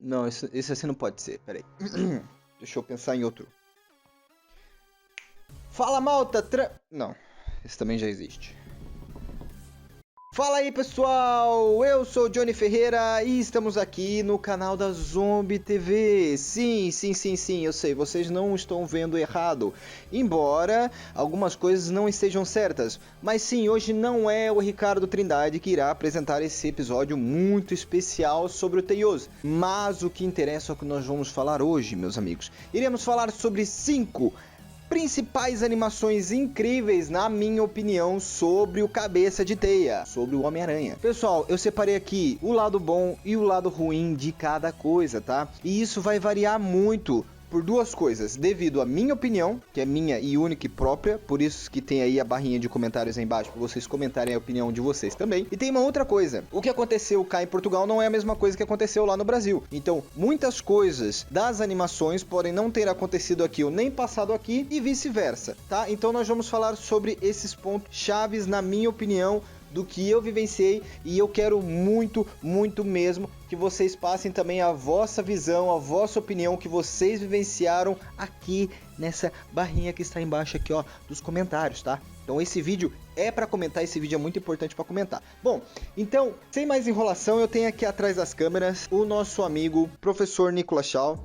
Não, esse assim não pode ser, peraí. Deixa eu pensar em outro. Fala, malta, Não, esse também já existe. Fala aí, pessoal, eu sou o Johnny Ferreira e estamos aqui no canal da Zombie TV. Sim, eu sei, vocês não estão vendo errado, embora algumas coisas não estejam certas. Mas sim, hoje não é o Ricardo Trindade que irá apresentar esse episódio muito especial sobre o Teios. Mas o que interessa é o que nós vamos falar hoje, meus amigos. Iremos falar sobre 5 principais animações incríveis, na minha opinião, sobre o Cabeça de Teia, sobre o Homem-Aranha. Pessoal, eu separei aqui o lado bom e o lado ruim de cada coisa, tá? E isso vai variar muito por duas coisas, devido à minha opinião, que é minha e única e própria, por isso que tem aí a barrinha de comentários aí embaixo, para vocês comentarem a opinião de vocês também. E tem uma outra coisa, o que aconteceu cá em Portugal não é a mesma coisa que aconteceu lá no Brasil. Então, muitas coisas das animações podem não ter acontecido aqui ou nem passado aqui e vice-versa, tá? Então nós vamos falar sobre esses pontos chaves, na minha opinião, do que eu vivenciei, e eu quero muito mesmo que vocês passem também a vossa visão, a vossa opinião que vocês vivenciaram aqui nessa barrinha que está embaixo aqui, ó, dos comentários, tá? Então esse vídeo é para comentar, esse vídeo é muito importante para comentar. Bom, então, sem mais enrolação, eu tenho aqui atrás das câmeras o nosso amigo, professor Nicolas Shaw.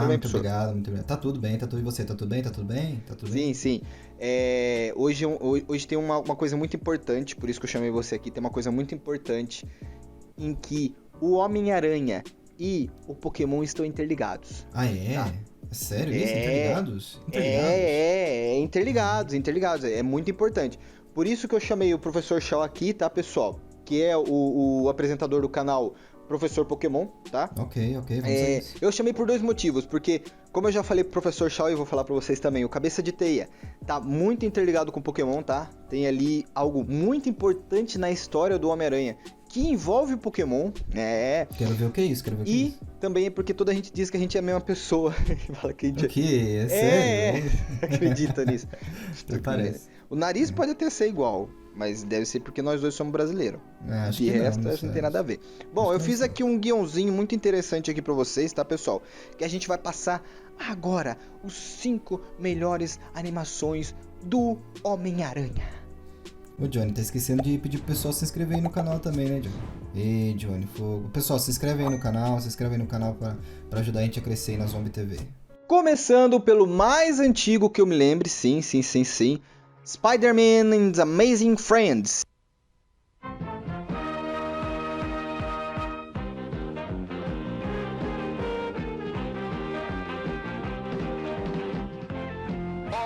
Muito obrigado, muito obrigado. Tá tudo bem, tá tudo e você? Tá tudo bem? Tá tudo bem? Tá tudo bem? Sim. Hoje tem uma coisa muito importante, por isso que eu chamei você aqui. Tem uma coisa muito importante em que o Homem-Aranha e o Pokémon estão interligados. Ah, é? Tá? É sério isso? Interligados? Interligados. É muito importante. Por isso que eu chamei o professor Shaw aqui, tá, pessoal? Que é o apresentador do canal Professor Pokémon, tá? Ok, vamos ver isso. Eu chamei por 2 motivos, porque, como eu já falei pro professor Shaw e vou falar pra vocês também, o Cabeça de Teia tá muito interligado com o Pokémon, tá? Tem ali algo muito importante na história do Homem-Aranha, que envolve o Pokémon, Quero ver o que é isso, E também é porque toda a gente diz que a gente é a mesma pessoa. Fala que a gente... O quê? É sério? Acredita nisso. Parece. O nariz pode até ser igual, mas deve ser porque nós dois somos brasileiros. Acho De que resto, não, acho que não tem nada a ver. Bom, eu fiz aqui um guiãozinho muito interessante aqui pra vocês, tá, pessoal? Que a gente vai passar agora os 5 melhores animações do Homem-Aranha. Ô, Johnny, tá esquecendo de pedir pro pessoal se inscrever aí no canal também, né, Johnny? Ei, Johnny, fogo. Pessoal, se inscreve aí no canal, pra ajudar a gente a crescer aí na Zombie TV. Começando pelo mais antigo que eu me lembre, sim. Spider-Man and the Amazing Friends.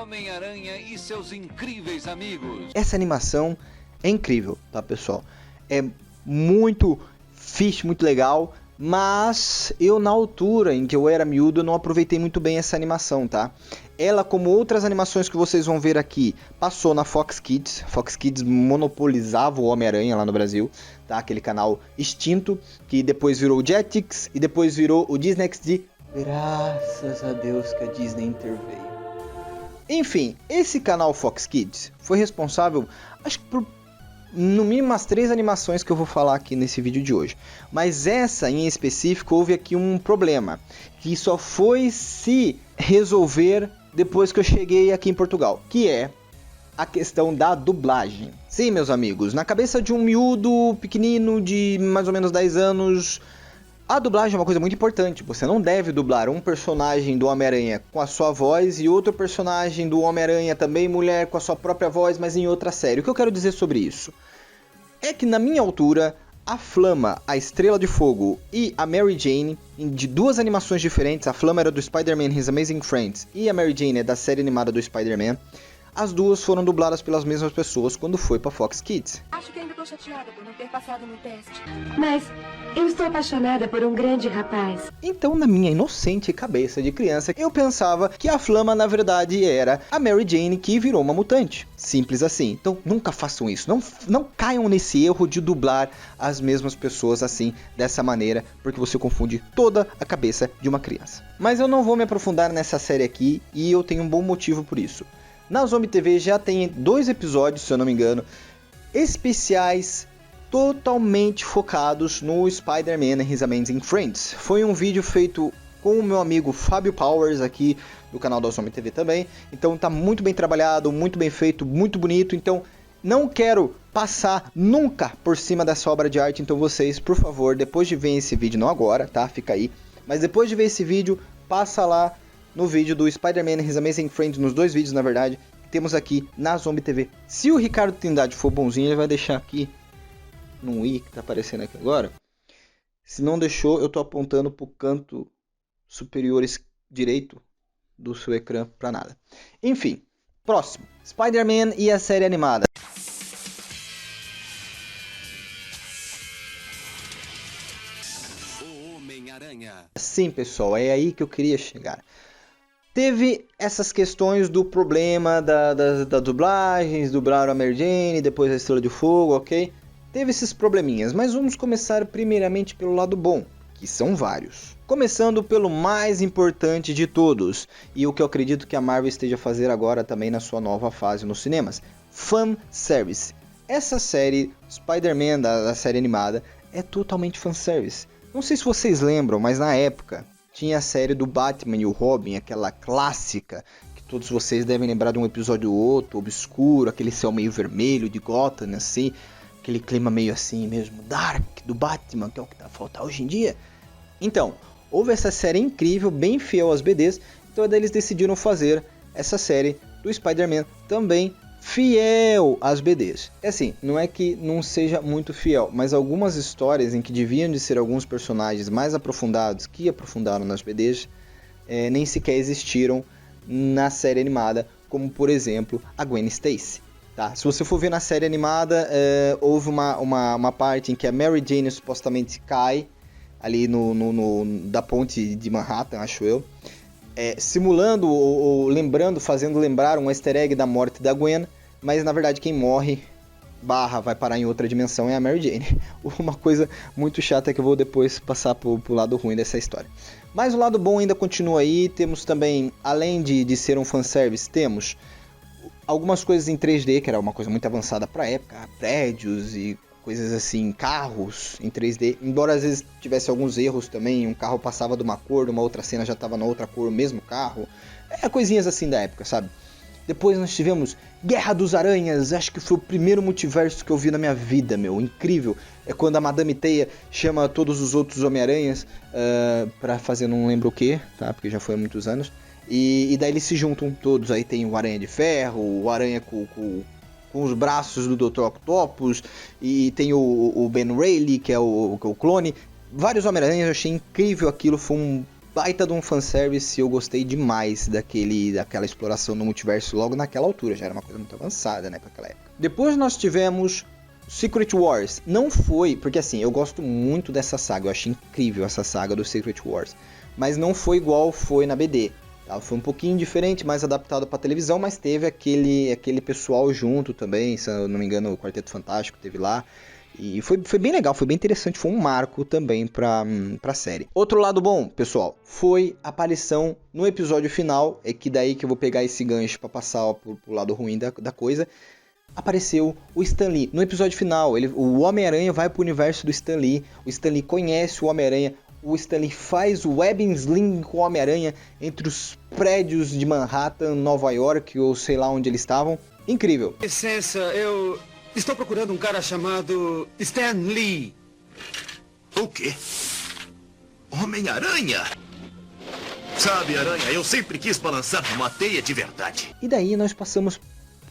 Homem-Aranha e seus incríveis amigos. Essa animação é incrível, tá, pessoal? É muito fixe, muito legal, mas eu, na altura em que eu era miúdo, não aproveitei muito bem essa animação, tá? Ela, como outras animações que vocês vão ver aqui, passou na Fox Kids. Fox Kids monopolizava o Homem-Aranha lá no Brasil, tá? Aquele canal extinto, que depois virou o Jetix e depois virou o Disney XD. Graças a Deus que a Disney interveio. Enfim, esse canal Fox Kids foi responsável, acho que por no mínimo umas 3 animações que eu vou falar aqui nesse vídeo de hoje. Mas essa em específico, houve aqui um problema, que só foi se resolver depois que eu cheguei aqui em Portugal, que é a questão da dublagem. Sim, meus amigos, na cabeça de um miúdo pequenino de mais ou menos 10 anos... A dublagem é uma coisa muito importante. Você não deve dublar um personagem do Homem-Aranha com a sua voz e outro personagem do Homem-Aranha também mulher com a sua própria voz, mas em outra série. O que eu quero dizer sobre isso? É que na minha altura, a Flama, a Estrela de Fogo e a Mary Jane, de 2 animações diferentes, a Flama era do Spider-Man and His Amazing Friends e a Mary Jane é da série animada do Spider-Man, as 2 foram dubladas pelas mesmas pessoas quando foi pra Fox Kids. Acho que ainda tô chateada por não ter passado no teste. Mas eu estou apaixonada por um grande rapaz. Então, na minha inocente cabeça de criança, eu pensava que a Flama, na verdade, era a Mary Jane que virou uma mutante. Simples assim. Então, nunca façam isso. Não caiam nesse erro de dublar as mesmas pessoas assim, dessa maneira, porque você confunde toda a cabeça de uma criança. Mas eu não vou me aprofundar nessa série aqui e eu tenho um bom motivo por isso. Na Zombie TV já tem 2 episódios, se eu não me engano, especiais totalmente focados no Spider-Man and His Amazing Friends. Foi um vídeo feito com o meu amigo Fábio Powers aqui do canal da Zombie TV também. Então tá muito bem trabalhado, muito bem feito, muito bonito. Então não quero passar nunca por cima dessa obra de arte. Então vocês, por favor, depois de ver esse vídeo, não agora, tá? Fica aí. Mas depois de ver esse vídeo, passa lá no vídeo do Spider-Man and His Amazing Friends, nos dois vídeos na verdade, que temos aqui na Zombie TV. Se o Ricardo Trindade for bonzinho, ele vai deixar aqui no i que tá aparecendo aqui agora. Se não deixou, eu tô apontando pro canto superior direito do seu ecrã pra nada. Enfim, próximo. Spider-Man e a série animada. O Homem-Aranha. Sim, pessoal, é aí que eu queria chegar. Teve essas questões do problema das dublagens, dublaram a Mary Jane, depois a Estrela de Fogo, ok? Teve esses probleminhas, mas vamos começar primeiramente pelo lado bom, que são vários. Começando pelo mais importante de todos, e o que eu acredito que a Marvel esteja a fazer agora também na sua nova fase nos cinemas, fanservice. Essa série, Spider-Man da série animada, é totalmente fanservice. Não sei se vocês lembram, mas na época tinha a série do Batman e o Robin, aquela clássica, que todos vocês devem lembrar de um episódio ou outro, obscuro, aquele céu meio vermelho de Gotham, assim, aquele clima meio assim mesmo, dark, do Batman, que é o que tá faltando hoje em dia. Então, houve essa série incrível, bem fiel às BDs, então daí eles decidiram fazer essa série do Spider-Man também fiel às BDs. É assim, não é que não seja muito fiel, mas algumas histórias em que deviam de ser alguns personagens mais aprofundados, que aprofundaram nas BDs, nem sequer existiram na série animada, como por exemplo a Gwen Stacy. Tá? Se você for ver na série animada, houve uma parte em que a Mary Jane supostamente cai ali da ponte de Manhattan, acho eu, simulando ou lembrando, fazendo lembrar um easter egg da morte da Gwen, mas na verdade quem morre vai parar em outra dimensão é a Mary Jane. Uma coisa muito chata que eu vou depois passar pro lado ruim dessa história. Mas o lado bom ainda continua aí, temos também, além de ser um fanservice, temos algumas coisas em 3D, que era uma coisa muito avançada pra época, prédios e coisas assim, carros em 3D, embora às vezes tivesse alguns erros também, um carro passava de uma cor, uma outra cena já estava na outra cor, o mesmo carro, coisinhas assim da época, sabe? Depois nós tivemos Guerra dos Aranhas, acho que foi o primeiro multiverso que eu vi na minha vida, incrível, é quando a Madame Teia chama todos os outros Homem-Aranhas pra fazer não lembro o que, tá? Porque já foi há muitos anos, e daí eles se juntam todos, aí tem o Aranha de Ferro, o Aranha com os braços do Dr. Octopus, e tem o Ben Reilly, que é o clone. Vários Homem-Aranhas, eu achei incrível aquilo, foi um baita de um fanservice, eu gostei demais daquela exploração no multiverso logo naquela altura, já era uma coisa muito avançada, né, pra aquela época. Depois nós tivemos Secret Wars, não foi, porque assim, eu gosto muito dessa saga, eu achei incrível essa saga do Secret Wars, mas não foi igual foi na BD. Foi um pouquinho diferente, mais adaptado para televisão, mas teve aquele pessoal junto também, se eu não me engano, o Quarteto Fantástico teve lá. E foi bem legal, foi bem interessante, foi um marco também pra série. Outro lado bom, pessoal, foi a aparição no episódio final, é que daí que eu vou pegar esse gancho para passar pro lado ruim da coisa. Apareceu o Stan Lee. No episódio final, o Homem-Aranha vai pro universo do Stan Lee, o Stan Lee conhece o Homem-Aranha, o Stan Lee faz o webbing sling com o Homem-Aranha entre os prédios de Manhattan, Nova York, ou sei lá onde eles estavam. Incrível. Licença, eu estou procurando um cara chamado Stan Lee. O quê? Homem-Aranha? Sabe, Aranha, eu sempre quis balançar uma teia de verdade. E daí nós passamos,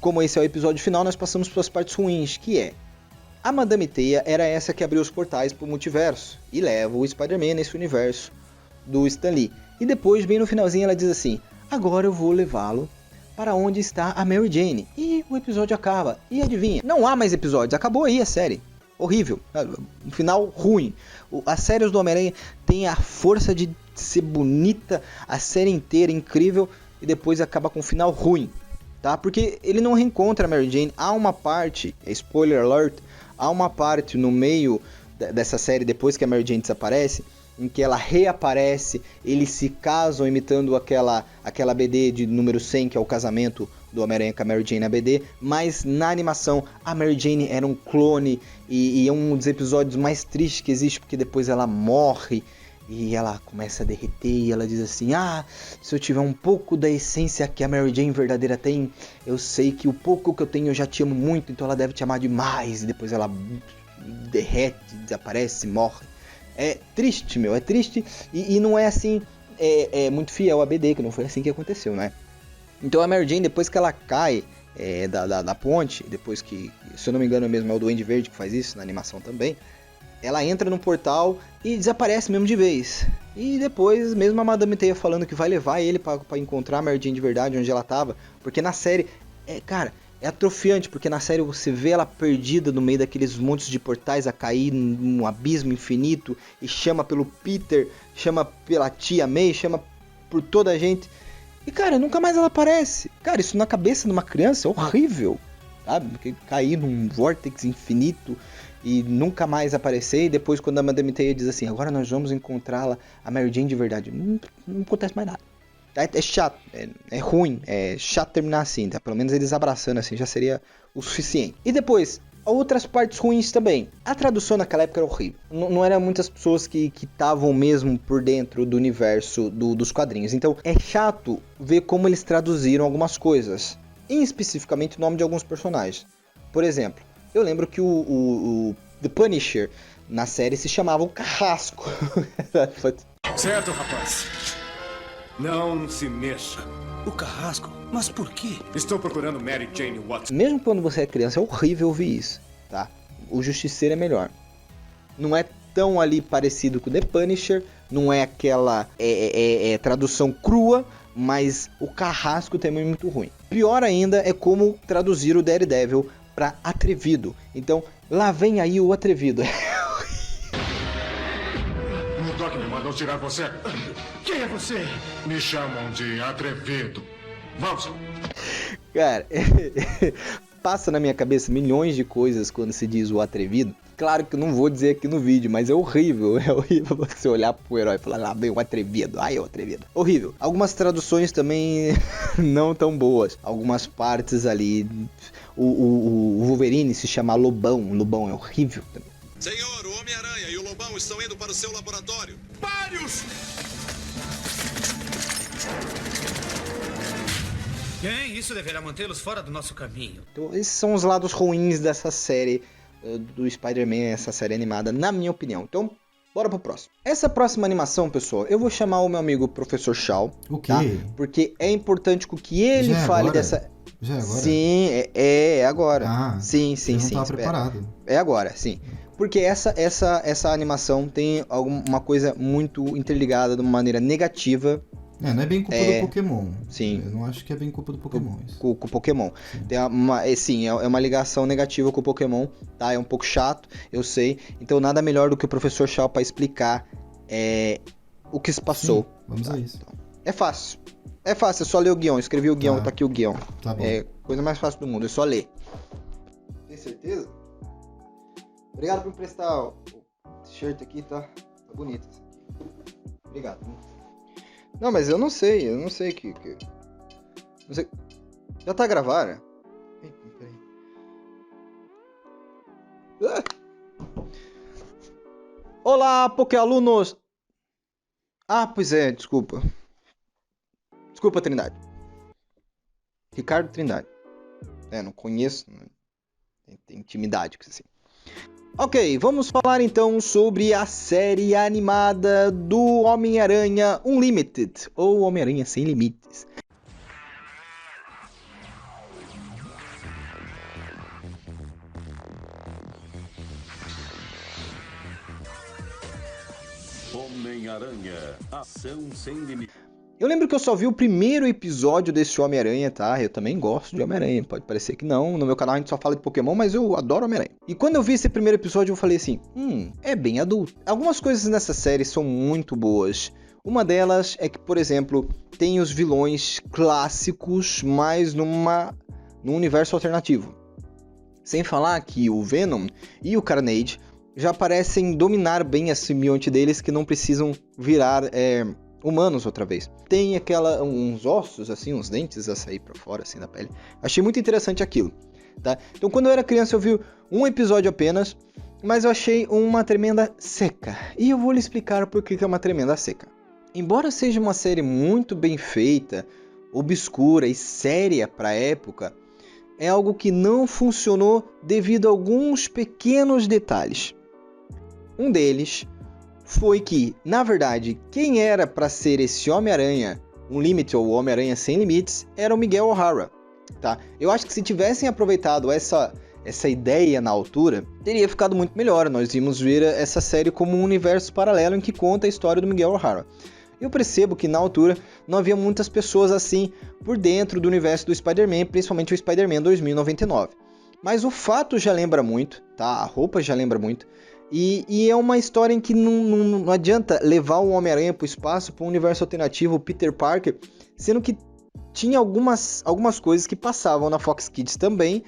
como esse é o episódio final, nós passamos para as partes ruins, que é... A Madame Teia era essa que abriu os portais pro multiverso e leva o Spider-Man nesse universo do Stan Lee. E depois, bem no finalzinho, ela diz assim, agora eu vou levá-lo para onde está a Mary Jane. E o episódio acaba. E adivinha? Não há mais episódios. Acabou aí a série. Horrível. Um final ruim. As séries do Homem-Aranha têm a força de ser bonita, a série inteira incrível, e depois acaba com um final ruim. Tá? Porque ele não reencontra a Mary Jane. Há uma parte, spoiler alert, há uma parte no meio dessa série, depois que a Mary Jane desaparece, em que ela reaparece, eles se casam imitando aquela BD de número 100, que é o casamento do Homem-Aranha com a Mary Jane ABD, mas na animação a Mary Jane era um clone e é um dos episódios mais tristes que existe, porque depois ela morre e ela começa a derreter e ela diz assim: se eu tiver um pouco da essência que a Mary Jane verdadeira tem, eu sei que o pouco que eu tenho eu já te amo muito, então ela deve te amar demais. E depois ela derrete, desaparece, morre. É triste, é triste e não é assim, é muito fiel a BD, que não foi assim que aconteceu, né? Então a Mary Jane, depois que ela cai da ponte, depois que, se eu não me engano mesmo, é o Duende Verde que faz isso na animação também, ela entra no portal e desaparece mesmo de vez. E depois, mesmo a Madame Teia falando que vai levar ele pra encontrar a Mary Jane de verdade, onde ela tava, porque na série, é atrofiante, porque na série você vê ela perdida no meio daqueles montes de portais a cair num abismo infinito e chama pelo Peter, chama pela tia May, chama por toda a gente. E cara, nunca mais ela aparece. Cara, isso na cabeça de uma criança é horrível, sabe? Porque cair num vórtice infinito e nunca mais aparecer. E depois quando a Madame Teia diz assim: agora nós vamos encontrá-la, a Mary Jane de verdade, não acontece mais nada. É chato, é ruim, é chato terminar assim, tá? Pelo menos eles abraçando assim já seria o suficiente. E depois, outras partes ruins também. A tradução naquela época era horrível. Não eram muitas pessoas que estavam mesmo por dentro do universo dos quadrinhos. Então é chato ver como eles traduziram algumas coisas. E especificamente o nome de alguns personagens. Por exemplo, eu lembro que o The Punisher na série se chamava o Carrasco. Certo, rapaz. Não se mexa. O Carrasco? Mas por quê? Estou procurando Mary Jane Watson. Mesmo quando você é criança, é horrível ouvir isso, tá? O Justiceiro é melhor. Não é tão ali parecido com o The Punisher, não é aquela tradução crua, mas o Carrasco também é muito ruim. Pior ainda é como traduzir o Daredevil para atrevido. Então, lá vem aí o atrevido. O Doc me mandou tirar você. Quem é você? Me chamam de atrevido. Vamos. Cara, passa na minha cabeça milhões de coisas quando se diz o atrevido. Claro que eu não vou dizer aqui no vídeo, mas é horrível você olhar pro herói e falar: lá vem o atrevido, ai, é o atrevido. Horrível. Algumas traduções também não tão boas. Algumas partes ali, o Wolverine se chama Lobão. Lobão é horrível também. Senhor, o Homem-Aranha e o Lobão estão indo para o seu laboratório. Vários! Bem, isso deverá mantê-los fora do nosso caminho. Então, esses são os lados ruins dessa série do Spider-Man, essa série animada, na minha opinião. Então, bora pro próximo. Essa próxima animação, pessoal, eu vou chamar o meu amigo Professor Shaw. O quê? Tá? Porque é importante que ele fale dessa... Já é agora? Sim, é agora. Ah, sim. Eu não tava preparado. É agora, sim. Porque essa animação tem alguma coisa muito interligada de uma maneira negativa. Não é bem culpa do Pokémon. Sim. Eu não acho que é bem culpa do Pokémon isso. Com o Pokémon. Tem é uma ligação negativa com o Pokémon, tá? É um pouco chato, eu sei. Então nada melhor do que o Professor Shaw para explicar o que se passou. Sim, vamos a isso. Então, é fácil. É fácil, é só ler o guião. Escrevi o guião, tá aqui o guião. Tá bom. É coisa mais fácil do mundo, é só ler. Tem certeza? Obrigado por emprestar o t-shirt aqui, tá? Tá bonito esse aqui. Obrigado. Não, mas eu não sei que... Não sei... Já tá gravando? Peraí. Olá, Pokéalunos! Pois é, desculpa. Desculpa, Trindade. Ricardo Trindade. Não conheço. Tem intimidade com isso assim. Ok, vamos falar então sobre a série animada do Homem-Aranha Unlimited, ou Homem-Aranha Sem Limites. Homem-Aranha, ação sem limite. Eu lembro que eu só vi o primeiro episódio desse Homem-Aranha, tá? Eu também gosto de Homem-Aranha, pode parecer que não. No meu canal a gente só fala de Pokémon, mas eu adoro Homem-Aranha. E quando eu vi esse primeiro episódio eu falei assim, é bem adulto. Algumas coisas nessa série são muito boas. Uma delas é que, por exemplo, tem os vilões clássicos, mas num universo alternativo. Sem falar que o Venom e o Carnage já parecem dominar bem a simbionte deles, que não precisam virar humanos outra vez. Tem uns ossos, assim, uns dentes a sair pra fora, assim, da pele. Achei muito interessante aquilo, tá? Então, quando eu era criança, eu vi um episódio apenas, mas eu achei uma tremenda seca. E eu vou lhe explicar por que é uma tremenda seca. Embora seja uma série muito bem feita, obscura e séria pra época, é algo que não funcionou devido a alguns pequenos detalhes. Um deles foi que, na verdade, quem era para ser esse Homem-Aranha Unlimited ou Homem-Aranha Sem Limites era o Miguel O'Hara, tá? Eu acho que se tivessem aproveitado essa ideia na altura, teria ficado muito melhor. Nós íamos ver essa série como um universo paralelo em que conta a história do Miguel O'Hara. Eu percebo que na altura não havia muitas pessoas assim por dentro do universo do Spider-Man, principalmente o Spider-Man 2099. Mas o fato já lembra muito, tá? A roupa já lembra muito. E é uma história em que não adianta levar o Homem-Aranha para o espaço, para um universo alternativo, o Peter Parker, sendo que tinha algumas coisas que passavam na Fox Kids também,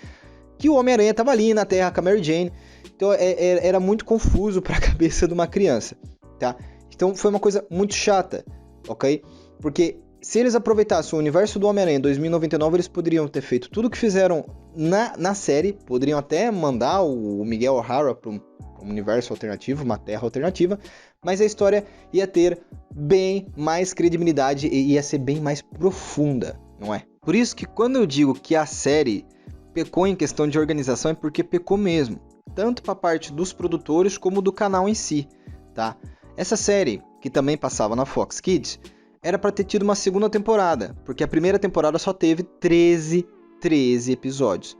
que o Homem-Aranha estava ali na Terra com a Mary Jane. Então era muito confuso para a cabeça de uma criança, tá? Então foi uma coisa muito chata, ok? Porque se eles aproveitassem o universo do Homem-Aranha em 2099, eles poderiam ter feito tudo o que fizeram na série, poderiam até mandar o Miguel O'Hara para um universo alternativo, uma terra alternativa, mas a história ia ter bem mais credibilidade e ia ser bem mais profunda, não é? Por isso que quando eu digo que a série pecou em questão de organização, é porque pecou mesmo, tanto para a parte dos produtores como do canal em si, tá? Essa série, que também passava na Fox Kids, era para ter tido uma segunda temporada, porque a primeira temporada só teve 13 episódios.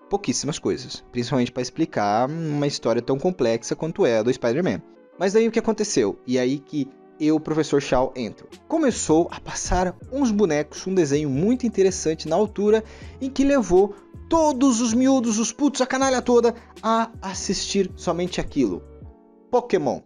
Pouquíssimas coisas, principalmente para explicar uma história tão complexa quanto é a do Spider-Man. Mas daí o que aconteceu? E aí que eu, professor Shaw, entro. Começou a passar uns bonecos, um desenho muito interessante na altura, em que levou todos os miúdos, os putos, a canalha toda, a assistir somente aquilo. Pokémon.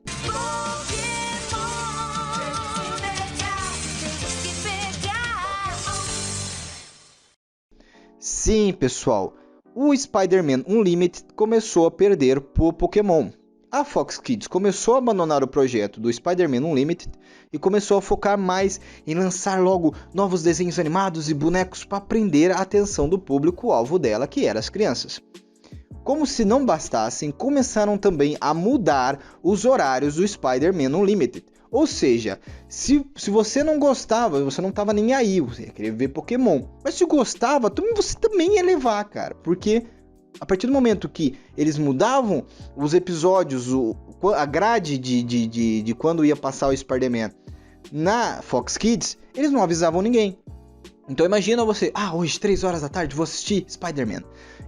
Sim, pessoal. O Spider-Man Unlimited começou a perder por Pokémon. A Fox Kids começou a abandonar o projeto do Spider-Man Unlimited e começou a focar mais em lançar logo novos desenhos animados e bonecos para prender a atenção do público-alvo dela, que eram as crianças. Como se não bastassem, começaram também a mudar os horários do Spider-Man Unlimited. Ou seja, se você não gostava, você não tava nem aí, você ia querer ver Pokémon. Mas se gostava, você também ia levar, cara. Porque a partir do momento que eles mudavam os episódios, a grade de quando ia passar o Spider-Man na Fox Kids, eles não avisavam ninguém. Então imagina você, hoje 3 horas da tarde vou assistir Spider-Man.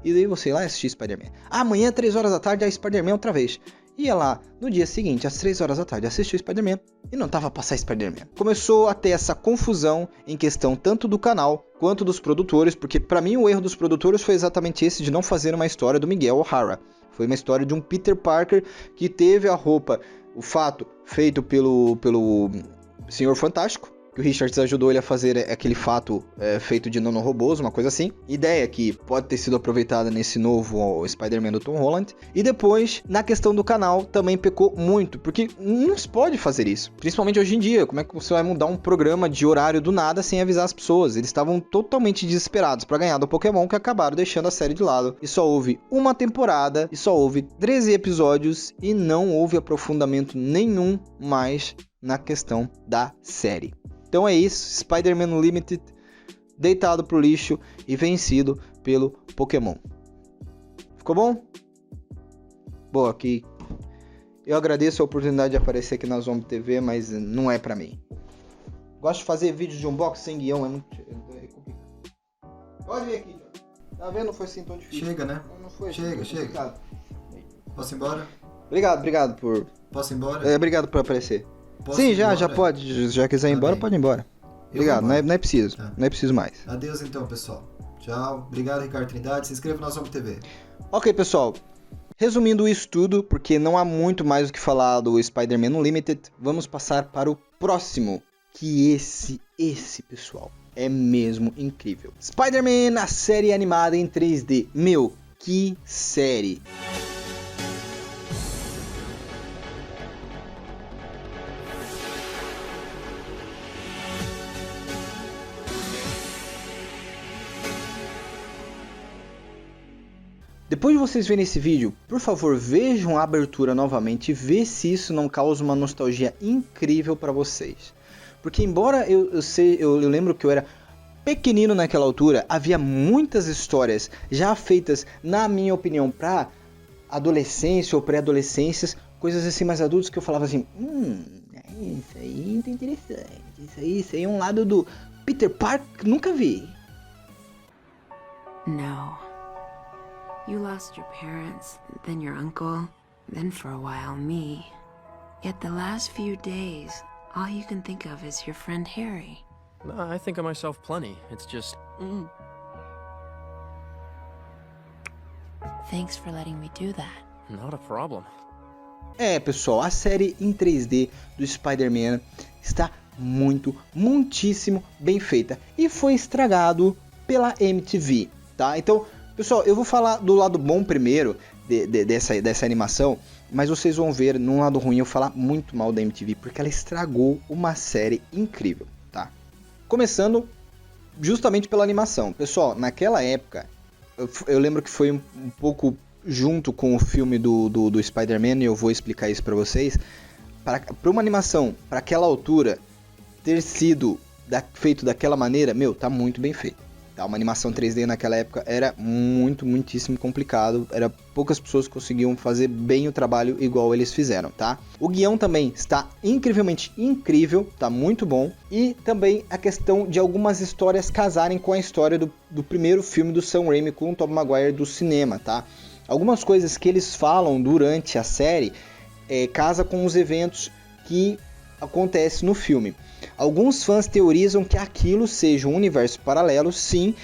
E daí você ia lá assistir Spider-Man. Amanhã 3 horas da tarde é Spider-Man outra vez. Ia lá no dia seguinte, às 3 horas da tarde, assistir Spider-Man e não tava a passar Spider-Man. Começou a ter essa confusão em questão tanto do canal quanto dos produtores, porque pra mim o erro dos produtores foi exatamente esse de não fazer uma história do Miguel O'Hara. Foi uma história de um Peter Parker que teve a roupa, o fato feito pelo Senhor Fantástico, que o Richards ajudou ele a fazer aquele fato feito de nanorobôs, uma coisa assim. Ideia que pode ter sido aproveitada nesse novo Spider-Man do Tom Holland. E depois, na questão do canal, também pecou muito, porque não se pode fazer isso. Principalmente hoje em dia, como é que você vai mudar um programa de horário do nada sem avisar as pessoas? Eles estavam totalmente desesperados para ganhar do Pokémon, que acabaram deixando a série de lado. E só houve uma temporada, e só houve 13 episódios, e não houve aprofundamento nenhum mais na questão da série. Então é isso, Spider-Man Unlimited deitado pro lixo e vencido pelo Pokémon. Ficou bom? Boa, aqui eu agradeço a oportunidade de aparecer aqui na Zombie TV, mas não é pra mim. Gosto de fazer vídeos de unboxing sem guião, é complicado. Pode vir aqui, John. Tá vendo? Não foi assim tão difícil. Chega, né? Não foi chega. complicado. Posso ir embora? Obrigado por... Posso ir embora? Obrigado por aparecer. Posso Sim, ir embora? já pode. Já quiser ir embora, bem. pode ir embora. Obrigado, não é preciso. Tá. Não é preciso mais. Adeus então, pessoal. Tchau. Obrigado, Ricardo Trindade. Se inscreva na Zombie TV. Ok, pessoal. Resumindo isso tudo, porque não há muito mais o que falar do Spider-Man Unlimited, vamos passar para o próximo, que esse, pessoal, é mesmo incrível. Spider-Man, a série animada em 3D. Meu, que série! Depois de vocês verem esse vídeo, por favor, vejam a abertura novamente e vê se isso não causa uma nostalgia incrível para vocês. Porque embora eu lembro que eu era pequenino naquela altura, havia muitas histórias já feitas, na minha opinião, para adolescência ou pré-adolescências, coisas assim mais adultas que eu falava assim, isso aí tá interessante, isso aí é um lado do Peter Parker que nunca vi. No. You lost your parents, then your uncle, then for a while me. Yet the last few days, all you can think of is your friend Harry. I think of myself plenty. It's just... Thanks for letting me do that. Not a problem. Pessoal, a série em 3D do Spider-Man está muitíssimo bem feita. E foi estragado pela MTV, tá? Então, pessoal, eu vou falar do lado bom primeiro dessa animação, mas vocês vão ver no lado ruim eu falar muito mal da MTV, porque ela estragou uma série incrível, tá? Começando justamente pela animação. Pessoal, naquela época, eu lembro que foi um pouco junto com o filme do Spider-Man, e eu vou explicar isso pra vocês. Para uma animação, para aquela altura, ter sido feito daquela maneira, tá muito bem feito. Tá? Uma animação 3D naquela época era muitíssimo complicado. Poucas pessoas conseguiam fazer bem o trabalho igual eles fizeram, tá? O guião também está incrivelmente incrível, tá muito bom. E também a questão de algumas histórias casarem com a história do primeiro filme do Sam Raimi com o Tobey Maguire do cinema, tá? Algumas coisas que eles falam durante a série casa com os eventos que acontecem no filme. Alguns fãs teorizam que aquilo seja um universo paralelo, sim,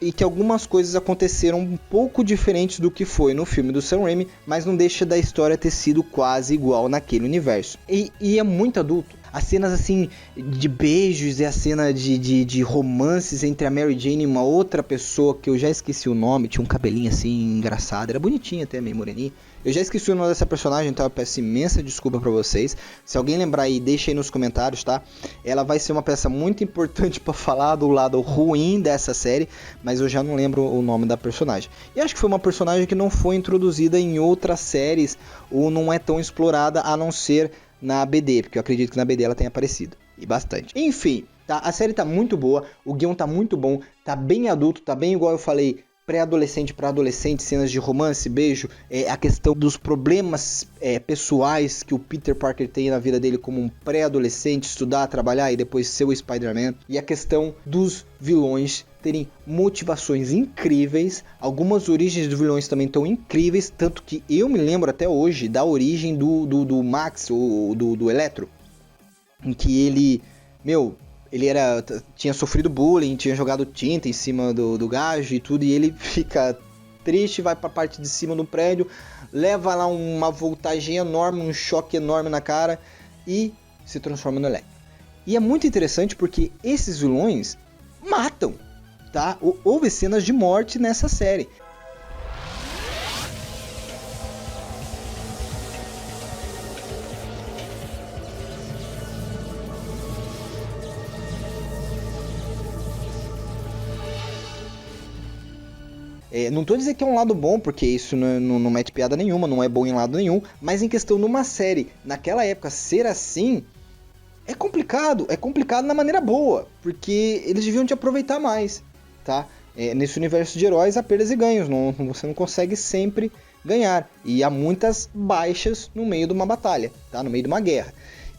e que algumas coisas aconteceram um pouco diferentes do que foi no filme do Sam Raimi, mas não deixa da história ter sido quase igual naquele universo. E é muito adulto. As cenas assim de beijos e a cena de romances entre a Mary Jane e uma outra pessoa que eu já esqueci o nome, tinha um cabelinho assim engraçado, era bonitinha até, meio moreninha. Eu já esqueci o nome dessa personagem, então eu peço imensa desculpa pra vocês. Se alguém lembrar aí, deixa aí nos comentários, tá? Ela vai ser uma peça muito importante pra falar do lado ruim dessa série, mas eu já não lembro o nome da personagem. E acho que foi uma personagem que não foi introduzida em outras séries ou não é tão explorada a não ser na BD, porque eu acredito que na BD ela tenha aparecido, e bastante. Enfim, tá? A série tá muito boa, o guião tá muito bom, tá bem adulto, tá bem igual eu falei, pré-adolescente para adolescente, cenas de romance, beijo, a questão dos problemas pessoais que o Peter Parker tem na vida dele como um pré-adolescente, estudar, trabalhar e depois ser o Spider-Man, e a questão dos vilões terem motivações incríveis. Algumas origens dos vilões também estão incríveis, tanto que eu me lembro até hoje da origem do Max, ou do Electro, em que ele, tinha sofrido bullying, tinha jogado tinta em cima do gajo e tudo, e ele fica triste, vai pra parte de cima do prédio, leva lá uma voltagem enorme, um choque enorme na cara e se transforma no Electro. E é muito interessante porque esses vilões matam, tá? Houve cenas de morte nessa série. Não tô dizendo que é um lado bom, porque isso não mete piada nenhuma, não é bom em lado nenhum, mas em questão de uma série, naquela época, ser assim, é complicado na maneira boa, porque eles deviam te aproveitar mais, tá? Nesse universo de heróis há perdas e ganhos, você não consegue sempre ganhar, e há muitas baixas no meio de uma batalha, tá? No meio de uma guerra.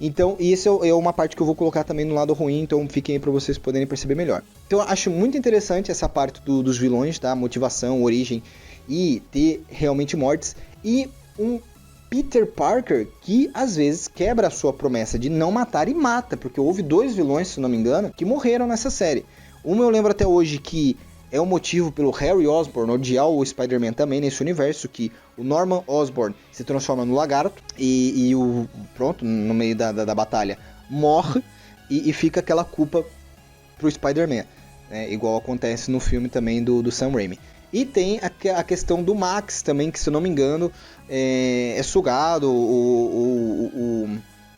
Então, isso é uma parte que eu vou colocar também no lado ruim, então fiquem aí para vocês poderem perceber melhor. Então, eu acho muito interessante essa parte dos vilões, tá? Motivação, origem e ter realmente mortes. E um Peter Parker que, às vezes, quebra a sua promessa de não matar e mata, porque houve 2 vilões, se não me engano, que morreram nessa série. Uma eu lembro até hoje que é o motivo pelo Harry Osborn odiar o Spider-Man também nesse universo, que o Norman Osborn se transforma no lagarto e no meio da batalha, morre e fica aquela culpa pro Spider-Man, né? Igual acontece no filme também do Sam Raimi. E tem a questão do Max também, que se eu não me engano é sugado,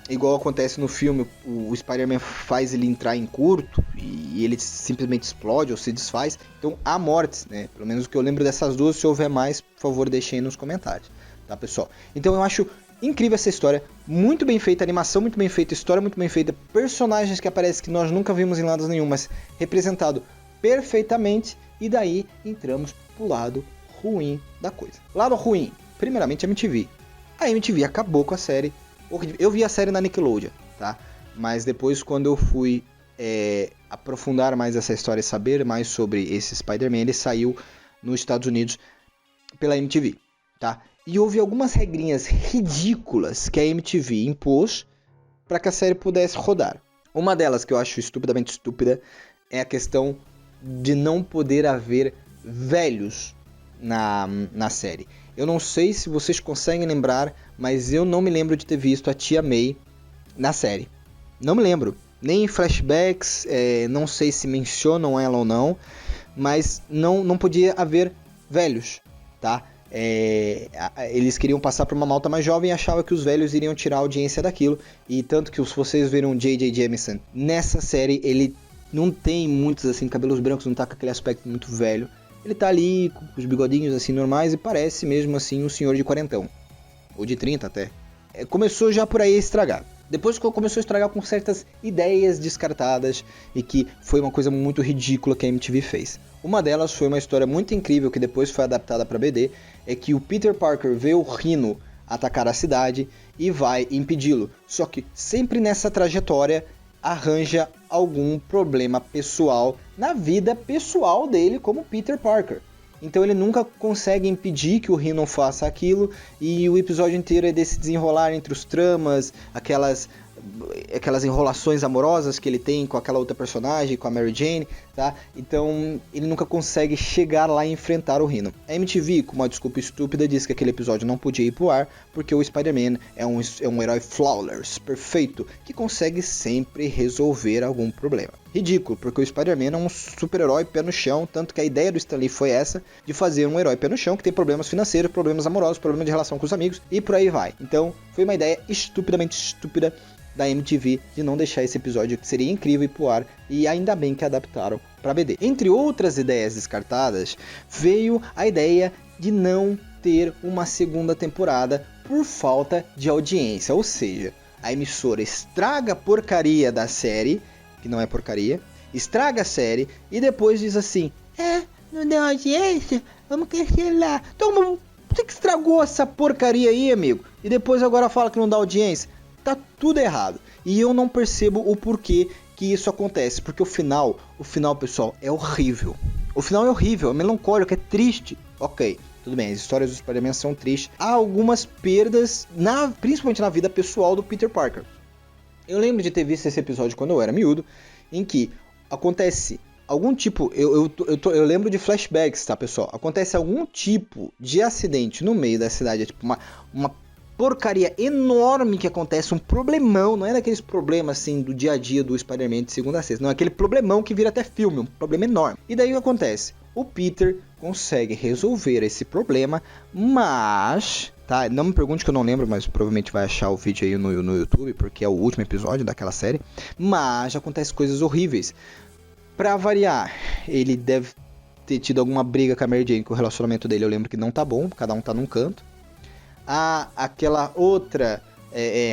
igual acontece no filme, o Spider-Man faz ele entrar em curto e ele simplesmente explode ou se desfaz. Então há mortes, né? Pelo menos o que eu lembro dessas duas. Se houver mais, por favor, deixem aí nos comentários, tá, pessoal? Então eu acho incrível essa história, muito bem feita, animação muito bem feita, história muito bem feita, personagens que aparecem que nós nunca vimos em lados nenhum, mas representado perfeitamente. E daí entramos pro lado ruim da coisa. Lado ruim, primeiramente a MTV. A MTV acabou com a série. Eu vi a série na Nickelodeon, tá? Mas depois, quando eu fui aprofundar mais essa história e saber mais sobre esse Spider-Man, ele saiu nos Estados Unidos pela MTV, tá? E houve algumas regrinhas ridículas que a MTV impôs para que a série pudesse rodar. Uma delas, que eu acho estupidamente estúpida, é a questão de não poder haver velhos na série. Eu não sei se vocês conseguem lembrar, mas eu não me lembro de ter visto a Tia May na série. Não me lembro. Nem em flashbacks, não sei se mencionam ela ou não, mas não podia haver velhos, tá? Eles queriam passar por uma malta mais jovem e achavam que os velhos iriam tirar a audiência daquilo. E tanto que se vocês viram o J.J. Jameson nessa série, ele não tem muitos assim cabelos brancos, não tá com aquele aspecto muito velho. Ele tá ali com os bigodinhos assim normais e parece mesmo assim um senhor de 40, ou de 30 até. Começou já por aí a estragar. Depois começou a estragar com certas ideias descartadas e que foi uma coisa muito ridícula que a MTV fez. Uma delas foi uma história muito incrível que depois foi adaptada para BD, é que o Peter Parker vê o Rhino atacar a cidade e vai impedi-lo. Só que sempre nessa trajetória arranja algum problema pessoal na vida pessoal dele como Peter Parker. Então ele nunca consegue impedir que o Rhino faça aquilo e o episódio inteiro é desse desenrolar entre os tramas, aquelas enrolações amorosas que ele tem com aquela outra personagem, com a Mary Jane, tá? Então ele nunca consegue chegar lá e enfrentar o Rhino. A MTV, com uma desculpa estúpida, disse que aquele episódio não podia ir pro ar porque o Spider-Man é um herói flawless, perfeito, que consegue sempre resolver algum problema. Ridículo, porque o Spider-Man é um super-herói pé no chão, tanto que a ideia do Stan Lee foi essa, de fazer um herói pé no chão que tem problemas financeiros, problemas amorosos, problemas de relação com os amigos e por aí vai. Então foi uma ideia estupidamente estúpida da MTV de não deixar esse episódio que seria incrível ir pro ar, e ainda bem que adaptaram para BD. Entre outras ideias descartadas, veio a ideia de não ter uma segunda temporada por falta de audiência, ou seja, a emissora estraga a porcaria da série, que não é porcaria, estraga a série e depois diz assim: não deu audiência, vamos cancelar. Então, você que estragou essa porcaria aí, amigo, e depois agora fala que não dá audiência. Tá tudo errado. E eu não percebo o porquê que isso acontece. Porque o final, pessoal, é horrível. O final é horrível, é melancólico, é triste. Ok, tudo bem, as histórias dos Spider-Man são tristes. Há algumas perdas, principalmente na vida pessoal do Peter Parker. Eu lembro de ter visto esse episódio quando eu era miúdo, em que acontece algum tipo... Eu lembro de flashbacks, tá, pessoal? Acontece algum tipo de acidente no meio da cidade, é tipo uma porcaria enorme que acontece, um problemão, não é daqueles problemas assim do dia a dia do Spider-Man de segunda a sexta, não, é aquele problemão que vira até filme, um problema enorme. E daí o que acontece? O Peter consegue resolver esse problema, mas, tá, não me pergunte que eu não lembro, mas provavelmente vai achar o vídeo aí no YouTube, porque é o último episódio daquela série, mas acontece coisas horríveis. Pra variar, ele deve ter tido alguma briga com a Mary Jane, que o relacionamento dele eu lembro que não tá bom, cada um tá num canto. Aquela outra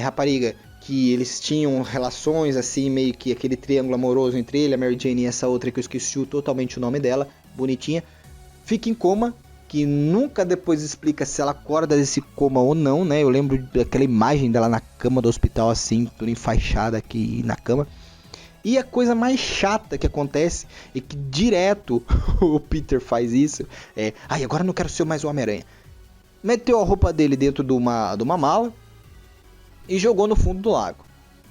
rapariga que eles tinham relações assim, meio que aquele triângulo amoroso entre ele, a Mary Jane e essa outra que eu esqueci totalmente o nome dela, bonitinha, fica em coma, que nunca depois explica se ela acorda desse coma ou não, né? Eu lembro daquela imagem dela na cama do hospital assim, toda enfaixada aqui na cama. E a coisa mais chata que acontece é que direto o Peter faz isso, agora eu não quero ser mais o Homem-Aranha. Meteu a roupa dele dentro de uma mala e jogou no fundo do lago.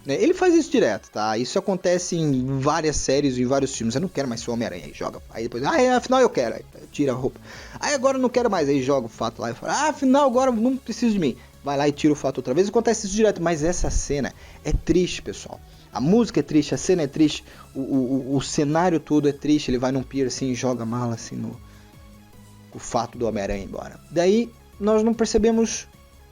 Ele faz isso direto, tá? Isso acontece em várias séries e vários filmes. Eu não quero mais ser o Homem-Aranha, aí joga. Aí depois, afinal eu quero. Aí tira a roupa. Aí agora eu não quero mais, aí joga o fato lá e fala, afinal agora não preciso de mim. Vai lá e tira o fato outra vez. Acontece isso direto, mas essa cena é triste, pessoal. A música é triste, a cena é triste, o cenário todo é triste. Ele vai num pier assim e joga a mala assim no o fato do Homem-Aranha embora. Daí nós não percebemos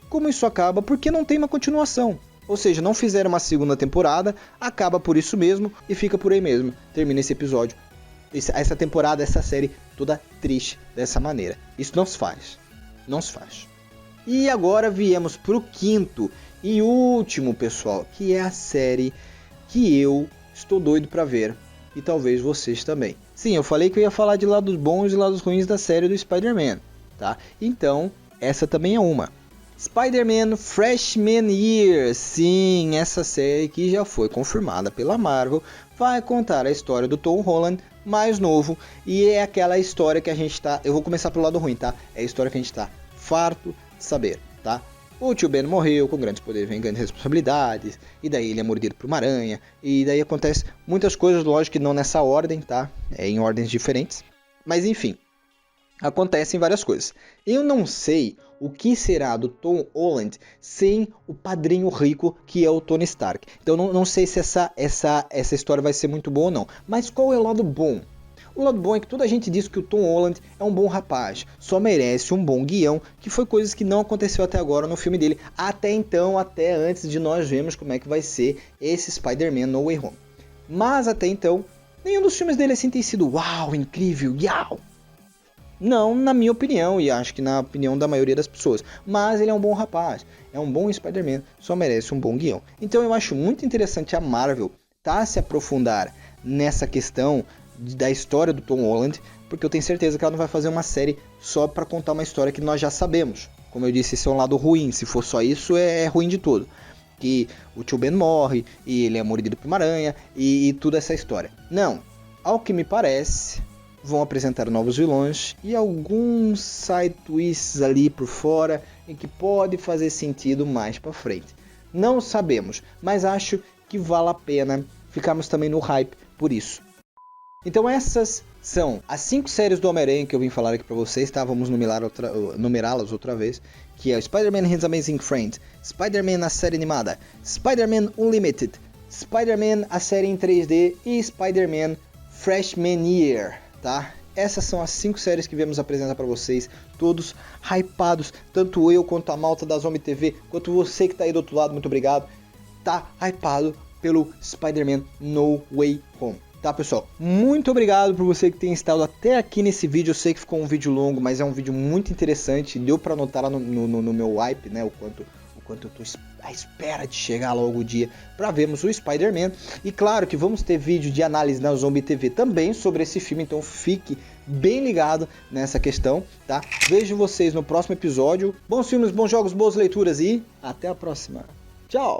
como isso acaba, porque não tem uma continuação. Ou seja, não fizeram uma segunda temporada, acaba por isso mesmo e fica por aí mesmo. Termina esse episódio, essa temporada, essa série toda triste dessa maneira. Isso não se faz. Não se faz. E agora viemos pro quinto e último, pessoal, que é a série que eu estou doido pra ver. E talvez vocês também. Sim, eu falei que eu ia falar de lados bons e lados ruins da série do Spider-Man, tá? Então, essa também é uma. Spider-Man Freshman Year. Sim, essa série que já foi confirmada pela Marvel vai contar a história do Tom Holland mais novo. E é aquela história que a gente tá... Eu vou começar pelo lado ruim, tá? É a história que a gente tá farto de saber, tá? O tio Ben morreu, com grandes poderes vem grandes responsabilidades, e daí ele é mordido por uma aranha, e daí acontece muitas coisas, lógico que não nessa ordem, tá? É em ordens diferentes, mas enfim, acontecem várias coisas. Eu não sei o que será do Tom Holland sem o padrinho rico que é o Tony Stark. Então não sei se essa história vai ser muito boa ou não, mas qual é o lado bom? O lado bom é que toda a gente diz que o Tom Holland é um bom rapaz, só merece um bom guião, que foi coisas que não aconteceu até agora no filme dele, até então, até antes de nós vermos como é que vai ser esse Spider-Man No Way Home. Mas até então, nenhum dos filmes dele assim tem sido uau, incrível, uau. Não, na minha opinião, e acho que na opinião da maioria das pessoas, mas ele é um bom rapaz, é um bom Spider-Man, só merece um bom guião. Então eu acho muito interessante a Marvel se aprofundar nessa questão da história do Tom Holland, porque eu tenho certeza que ela não vai fazer uma série só para contar uma história que nós já sabemos. Como eu disse, esse é um lado ruim, se for só isso é ruim de todo. Que o tio Ben morre, e ele é mordido por uma aranha, e toda essa história. Não, ao que me parece, vão apresentar novos vilões e alguns side twists ali por fora, em que pode fazer sentido mais para frente. Não sabemos, mas acho que vale a pena ficarmos também no hype por isso. Então essas são as 5 séries do Homem-Aranha que eu vim falar aqui pra vocês, tá? Vamos numerá-las outra vez, que é o Spider-Man His Amazing Friends, Spider-Man a série animada, Spider-Man Unlimited, Spider-Man a série em 3D e Spider-Man Freshman Year, tá? Essas são as 5 séries que viemos apresentar pra vocês, todos hypados, tanto eu quanto a malta da Zombie TV, quanto você que tá aí do outro lado, muito obrigado, tá hypado pelo Spider-Man No Way Home. Tá, pessoal? Muito obrigado por você que tem estado até aqui nesse vídeo. Eu sei que ficou um vídeo longo, mas é um vídeo muito interessante. Deu pra notar lá no meu hype, né? O quanto eu tô à espera de chegar logo o dia pra vermos o Spider-Man. E claro que vamos ter vídeo de análise na Zombie TV também sobre esse filme. Então fique bem ligado nessa questão, tá? Vejo vocês no próximo episódio. Bons filmes, bons jogos, boas leituras e até a próxima. Tchau!